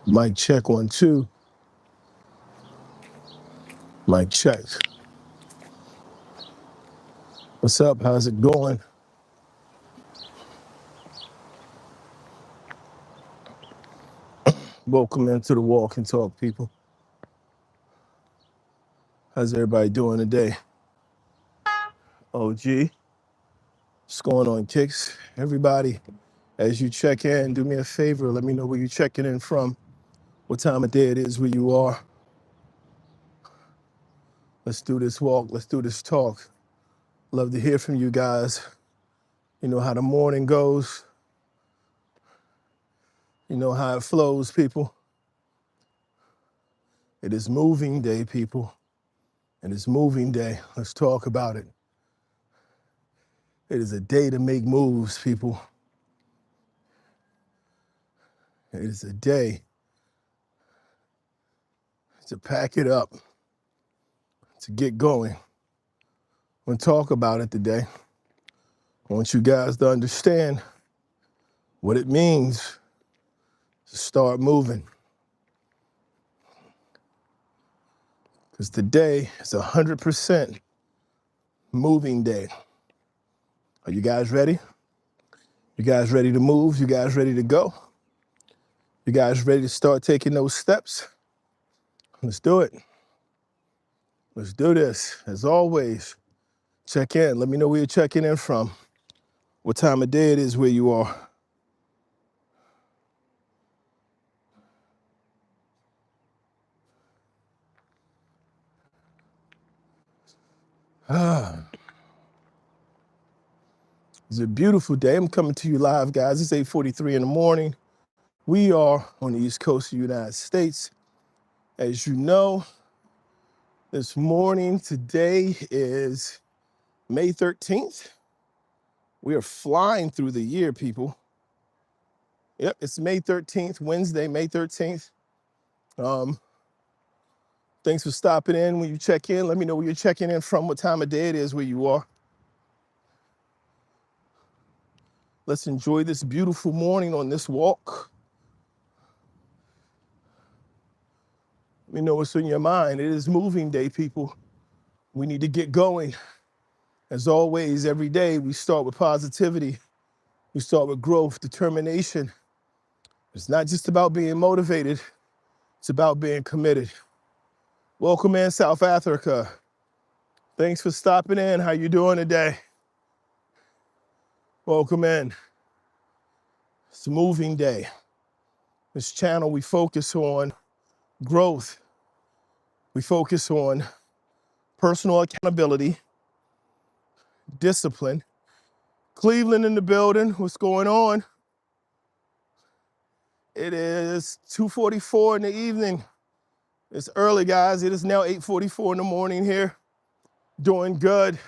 Mic check 1, 2. Mic check. What's up? How's it going? Welcome into the Walk and Talk, people. How's everybody doing today? OG, what's going on, Kicks? Everybody, as you check in, do me a favor. Let me know where you're checking in from, what time of day it is where you are. Let's do this walk. Let's do this talk. Love to hear from you guys. You know how the morning goes. You know how it flows, people. It is moving day, people. It is moving day. Let's talk about it. It is a day to make moves, people. It is a day to pack it up, to get going. We'll talk about it today. I want you guys to understand what it means to start moving. Because today is 100% moving day. Are you guys ready? You guys ready to move? You guys ready to go? You guys ready to start taking those steps? Let's do it. Let's do this. As always, check in. Let me know where you're checking in from, what time of day it is where you are. It's a beautiful day. I'm coming to you live, guys. It's 8:43 in the morning. We are on the East Coast of the United States. As you know, this morning, today is May 13th. We are flying through the year, people. Yep, it's May 13th, Wednesday, May 13th. Thanks for stopping in. When you check in, let me know where you're checking in from, what time of day it is where you are. Let's enjoy this beautiful morning on this walk. Let me know what's in your mind. It is moving day, people. We need to get going. As always, every day we start with positivity. We start with growth, determination. It's not just about being motivated. It's about being committed. Welcome in, South Africa. Thanks for stopping in. How you doing today? Welcome in. It's a moving day. This channel, we focus on growth. We focus on personal accountability, discipline. Cleveland in the building. What's going on? It is 2:44 in the evening. It's early, guys. It is now 8:44 in the morning here. Doing good.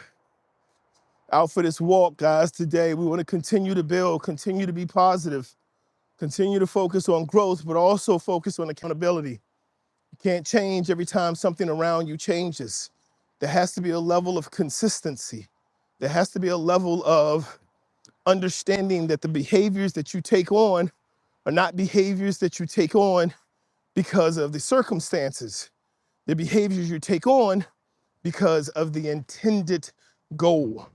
Out for this walk, guys, today. We want to continue to build, continue to be positive, continue to focus on growth, but also focus on accountability. You can't change every time something around you changes. There has to be a level of consistency. There has to be a level of understanding that the behaviors that you take on are not behaviors that you take on because of the circumstances. The behaviors you take on because of the intended goal,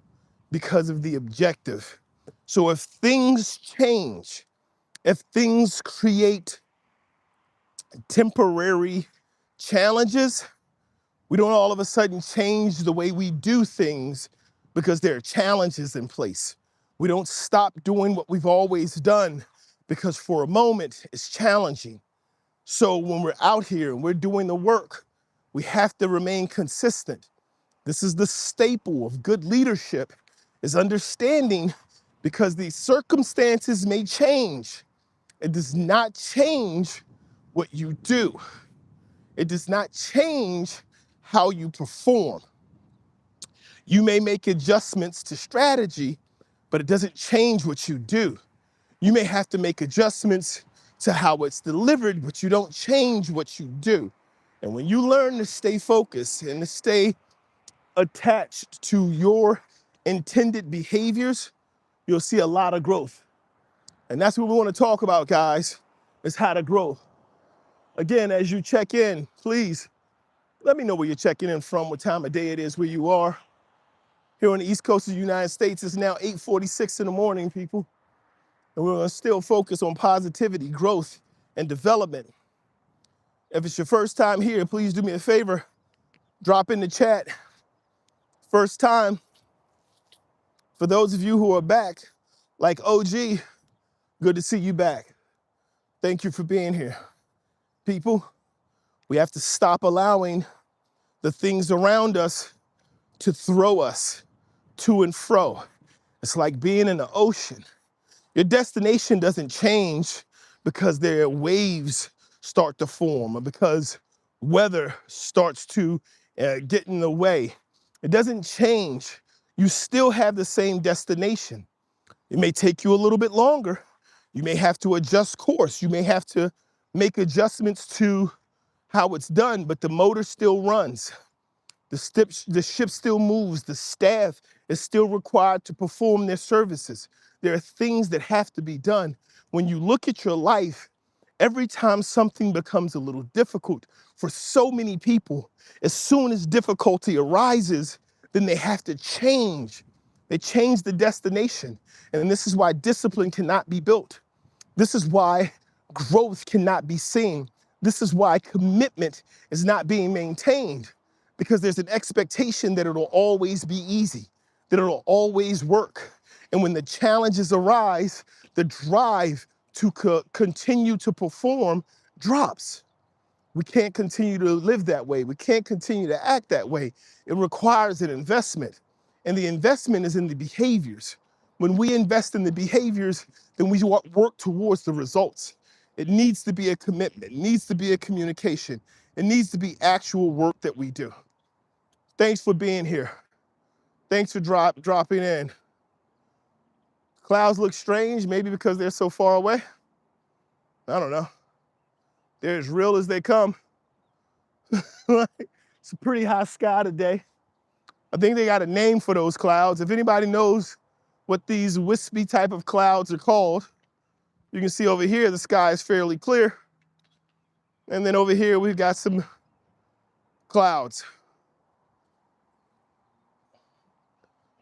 because of the objective. So if things change, if things create temporary challenges, we don't all of a sudden change the way we do things because there are challenges in place. We don't stop doing what we've always done because for a moment it's challenging. So when we're out here and we're doing the work, we have to remain consistent. This is the staple of good leadership, is understanding because these circumstances may change. It does not change what you do. It does not change how you perform. You may make adjustments to strategy, but it doesn't change what you do. You may have to make adjustments to how it's delivered, but you don't change what you do. And when you learn to stay focused and to stay attached to your intended behaviors, you'll see a lot of growth. And that's what we want to talk about, guys, is how to grow. Again, as you check in, please let me know where you're checking in from, what time of day it is where you are. Here on the East Coast of the United States, it's now 8:46 in the morning, people. And we're gonna still focus on positivity, growth, and development. If it's your first time here, please do me a favor, drop in the chat. First time. For those of you who are back, like OG, good to see you back. Thank you for being here. People, we have to stop allowing the things around us to throw us to and fro. It's like being in the ocean. Your destination doesn't change because their waves start to form or because weather starts to get in the way. It doesn't change. You still have the same destination. It may take you a little bit longer. You may have to adjust course. You may have to make adjustments to how it's done, but the motor still runs. The ship still moves. The staff is still required to perform their services. There are things that have to be done. When you look at your life, every time something becomes a little difficult for so many people, as soon as difficulty arises, then they have to change. They change the destination. And this is why discipline cannot be built. This is why growth cannot be seen. This is why commitment is not being maintained, because there's an expectation that it'll always be easy, that it'll always work. And when the challenges arise, the drive to continue to perform drops. We can't continue to live that way. We can't continue to act that way. It requires an investment. And the investment is in the behaviors. When we invest in the behaviors, then we work towards the results. It needs to be a commitment. It needs to be a communication. It needs to be actual work that we do. Thanks for being here. Thanks for dropping in. Clouds look strange, maybe because they're so far away. I don't know. They're as real as they come. It's a pretty high sky today. I think they got a name for those clouds. If anybody knows what these wispy type of clouds are called, you can see over here the sky is fairly clear. And then over here we've got some clouds.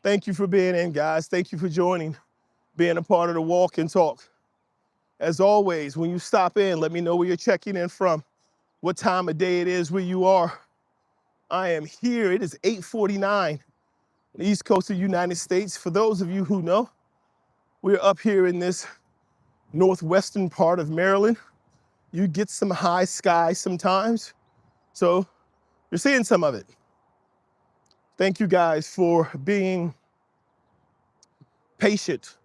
Thank you for being in, guys. Thank you for joining, being a part of the walk and talk. As always, when you stop in, let me know where you're checking in from, what time of day it is where you are. I am here. It is 8:49 on the East Coast of the United States. For those of you who know, we're up here in this northwestern part of Maryland. You get some high sky sometimes, so you're seeing some of it. Thank you guys for being patient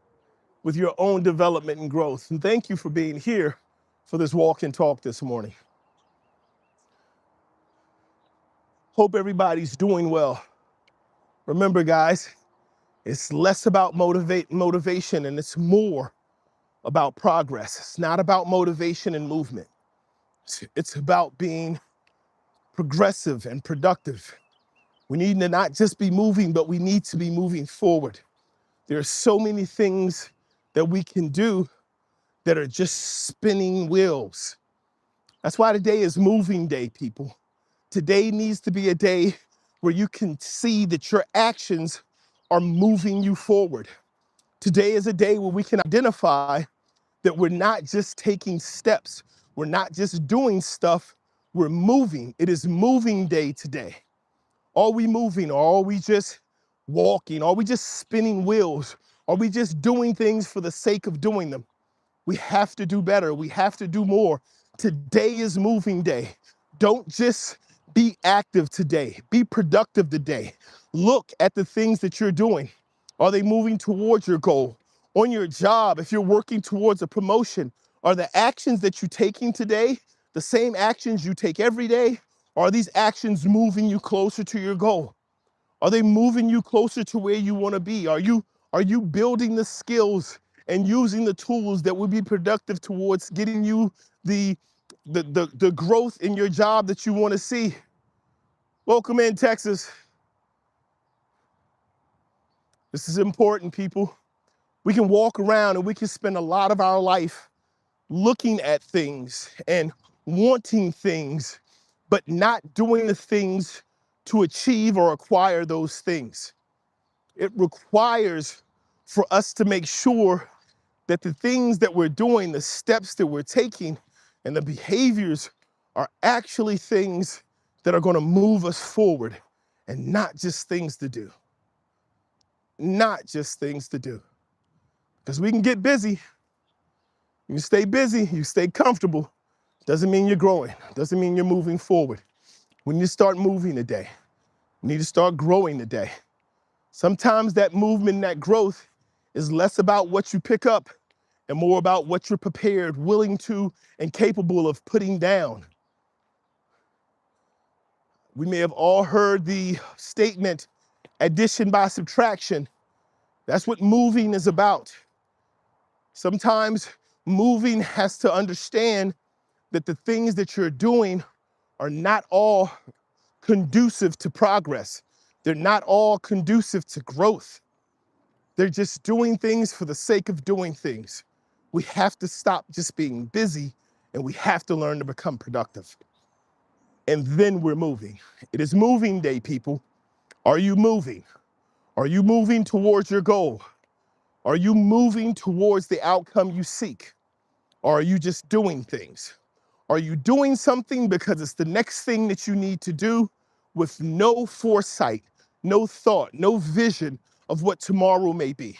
with your own development and growth. And thank you for being here for this walk and talk this morning. Hope everybody's doing well. Remember, guys, it's less about motivation and it's more about progress. It's not about motivation and movement. It's about being progressive and productive. We need to not just be moving, but we need to be moving forward. There are so many things that we can do that are just spinning wheels. That's why today is moving day, people. Today needs to be a day where you can see that your actions are moving you forward. Today is a day where we can identify that we're not just taking steps. We're not just doing stuff, we're moving. It is moving day today. Are we moving or are we just walking? Are we just spinning wheels? Are we just doing things for the sake of doing them? We have to do better. We have to do more. Today is moving day. Don't just be active today. Be productive today. Look at the things that you're doing. Are they moving towards your goal? On your job, if you're working towards a promotion, are the actions that you're taking today the same actions you take every day? Or are these actions moving you closer to your goal? Are they moving you closer to where you want to be? Are you building the skills and using the tools that will be productive towards getting you the growth in your job that you want to see? Welcome in, Texas. This is important, people. We can walk around and we can spend a lot of our life looking at things and wanting things, but not doing the things to achieve or acquire those things. It requires for us to make sure that the things that we're doing, the steps that we're taking, and the behaviors are actually things that are going to move us forward and not just things to do. Not just things to do. Because we can get busy. You stay busy, you stay comfortable. Doesn't mean you're growing. Doesn't mean you're moving forward. We need to start moving today. We need to start growing today. Sometimes that movement, that growth is less about what you pick up and more about what you're prepared, willing to, and capable of putting down. We may have all heard the statement, addition by subtraction. That's what moving is about. Sometimes moving has to understand that the things that you're doing are not all conducive to progress. They're not all conducive to growth. They're just doing things for the sake of doing things. We have to stop just being busy, and we have to learn to become productive. And then we're moving. It is moving day, people. Are you moving? Are you moving towards your goal? Are you moving towards the outcome you seek? Or are you just doing things? Are you doing something because it's the next thing that you need to do with no foresight, no thought, no vision of what tomorrow may be,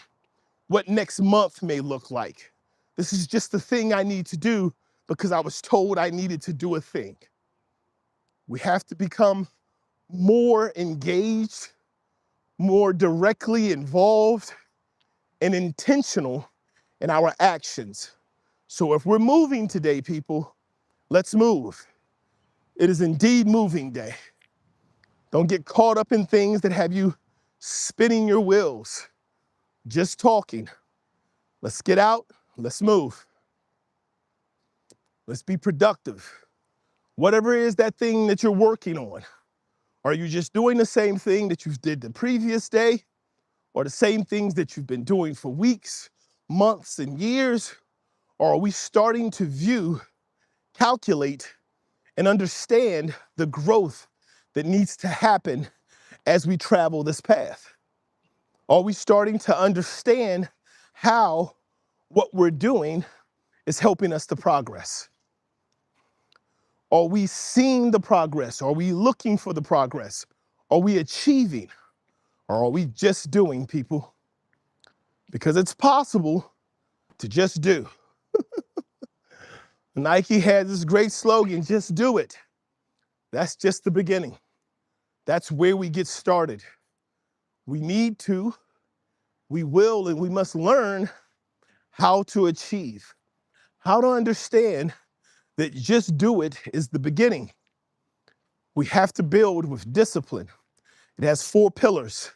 what next month may look like? This is just the thing I need to do because I was told I needed to do a thing. We have to become more engaged, more directly involved, and intentional in our actions. So if we're moving today, people, let's move. It is indeed moving day. Don't get caught up in things that have you spinning your wheels, just talking. Let's get out, let's move. Let's be productive. Whatever it is that thing that you're working on, are you just doing the same thing that you did the previous day? Or the same things that you've been doing for weeks, months, and years? Or are we starting to view, calculate, and understand the growth that needs to happen as we travel this path? Are we starting to understand how what we're doing is helping us to progress? Are we seeing the progress? Are we looking for the progress? Are we achieving? Or are we just doing, people? Because it's possible to just do. Nike had this great slogan, just do it. That's just the beginning. That's where we get started. We need to, we will, and we must learn how to achieve, how to understand that just do it is the beginning. We have to build with discipline. It has 4 pillars.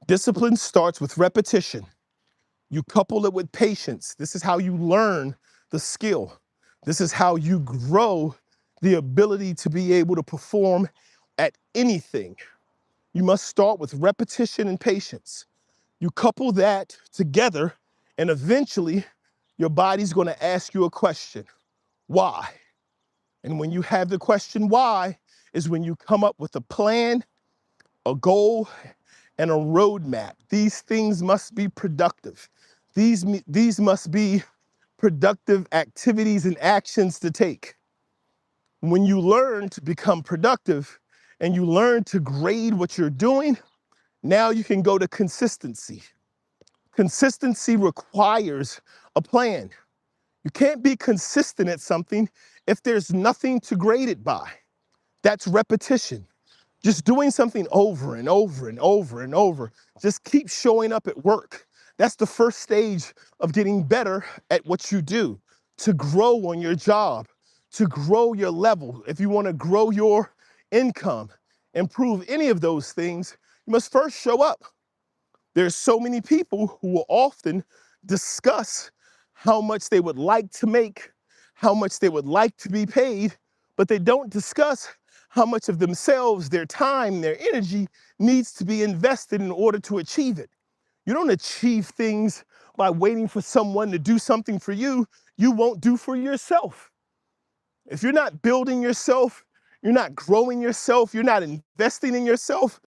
Discipline starts with repetition. You couple it with patience. This is how you learn the skill. This is how you grow the ability to be able to perform at anything. You must start with repetition and patience. You couple that together, and eventually your body's going to ask you a question. Why? And when you have the question why is when you come up with a plan, a goal, and a roadmap. These things must be productive. These must be productive activities and actions to take. When you learn to become productive and you learn to grade what you're doing, now you can go to consistency. Consistency requires a plan. You can't be consistent at something if there's nothing to grade it by. That's repetition. Just doing something over and over and over and over. Just keep showing up at work. That's the first stage of getting better at what you do, to grow on your job, to grow your level. If you want to grow your income, improve any of those things, you must first show up. There's so many people who will often discuss how much they would like to make, how much they would like to be paid, but they don't discuss how much of themselves, their time, their energy needs to be invested in order to achieve it. You don't achieve things by waiting for someone to do something for you, you won't do for yourself. If you're not building yourself, you're not growing yourself, you're not investing in yourself,